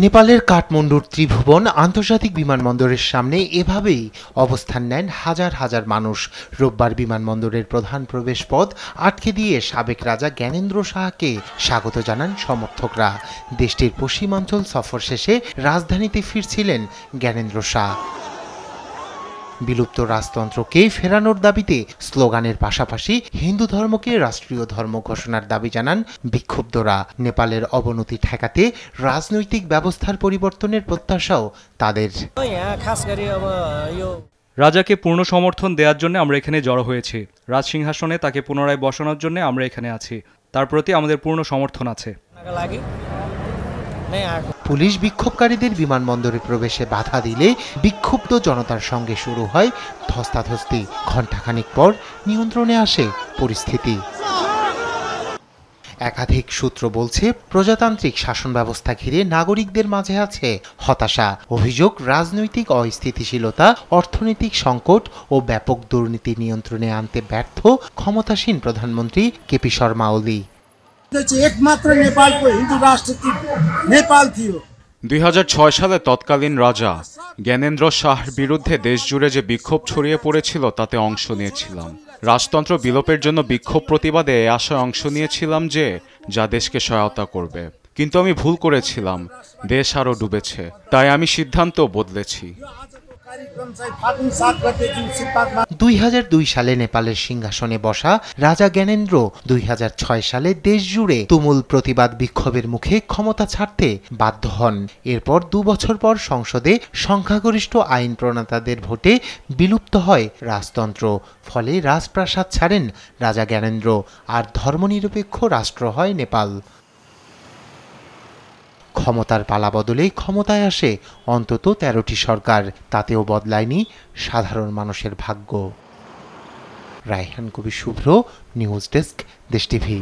নেপালের কাঠমান্ডুর ত্রিভুবন আন্তর্জাতিক বিমানবন্দরের সামনে এভাবেই অবস্থান নেন হাজার হাজার মানুষ। রোববার বিমানবন্দরের প্রধান প্রবেশপথ আটকে দিয়ে সাবেক রাজা জ্ঞানেন্দ্র শাহকে স্বাগত জানান সমর্থকরা। দেশটির পশ্চিমাঞ্চল সফর শেষে রাজধানীতে ফিরছিলেন জ্ঞানেন্দ্র শাহ। বিলুপ্ত রাজতন্ত্রকে ফেরানোর দাবিতে স্লোগানের পাশাপাশি হিন্দু ধর্মকে রাষ্ট্রীয় ধর্ম ঘোষণার দাবি জানান বিক্ষুব্ধরা। নেপালের অবনতি ঠেকাতে রাজনৈতিক ব্যবস্থার পরিবর্তনের প্রত্যাশাও তাদের। রাজাকে পূর্ণ সমর্থন দেওয়ার জন্য আমরা এখানে জড়ো হয়েছি। রাজসিংহাসনে তাকে পুনরায় বসানোর জন্য আমরা এখানে আছি। তার প্রতি আমাদের পূর্ণ সমর্থন আছে। পুলিশ বিক্ষোভকারীদের বিমানবন্দরে প্রবেশে বাধা দিলে বিক্ষুব্ধ জনতার সঙ্গে শুরু হয় ধস্তাধস্তি। ঘণ্টাখানিক পর নিয়ন্ত্রণে আসে পরিস্থিতি। একাধিক সূত্র বলছে, প্রজাতান্ত্রিক শাসন ব্যবস্থা ঘিরে নাগরিকদের মাঝে আছে হতাশা। অভিযোগ, রাজনৈতিক অস্থিতিশীলতা, অর্থনৈতিক সংকট ও ব্যাপক দুর্নীতি নিয়ন্ত্রণে আনতে ব্যর্থ ক্ষমতাসীন প্রধানমন্ত্রী কেপি শর্মা ওলি। একমাত্র নেপালको हिन्दू राष्ट्र नेपाल थियो। 2006 সালে তৎকালীন রাজা জ্ঞানেন্দ্র শাহর বিরুদ্ধে দেশ জুড়ে যে বিক্ষোভ ছড়িয়ে পড়েছিল তাতে অংশ নিয়েছিলাম। রাজতন্ত্র বিলোপের জন্য বিক্ষোভ প্রতিবাদে এই আশায় অংশ নিয়েছিলাম যে যা দেশকে সহায়তা করবে, কিন্তু আমি ভুল করেছিলাম। দেশ আরও ডুবেছে, তাই আমি সিদ্ধান্ত বদলেছি। 2002 সালে নেপালের সিংহাসনে বসা রাজা জ্ঞানেন্দ্র 2006 সালে দেশ জুড়ে তুমুল প্রতিবাদ বিক্ষোভের মুখে ক্ষমতা ছাড়তে বাধ্য হন। এরপর 2 বছর পর সংসদে সংখ্যাগরিষ্ঠ আইন প্রণেতাদের ভোটে বিলুপ্ত হয় রাজতন্ত্র। ফলে রাজপ্রাসাদ ছাড়েন রাজা জ্ঞানেন্দ্র, আর ধর্মনিরপেক্ষ রাষ্ট্র হয় নেপাল। ক্ষমতার পালাবদলে ক্ষমতায় আসে অন্তত 13টি সরকার, তাতেও বদলায়নি সাধারণ মানুষের ভাগ্য। রায়হান কবির শুভ্র, নিউজ ডেস্ক, দেশ টিভি।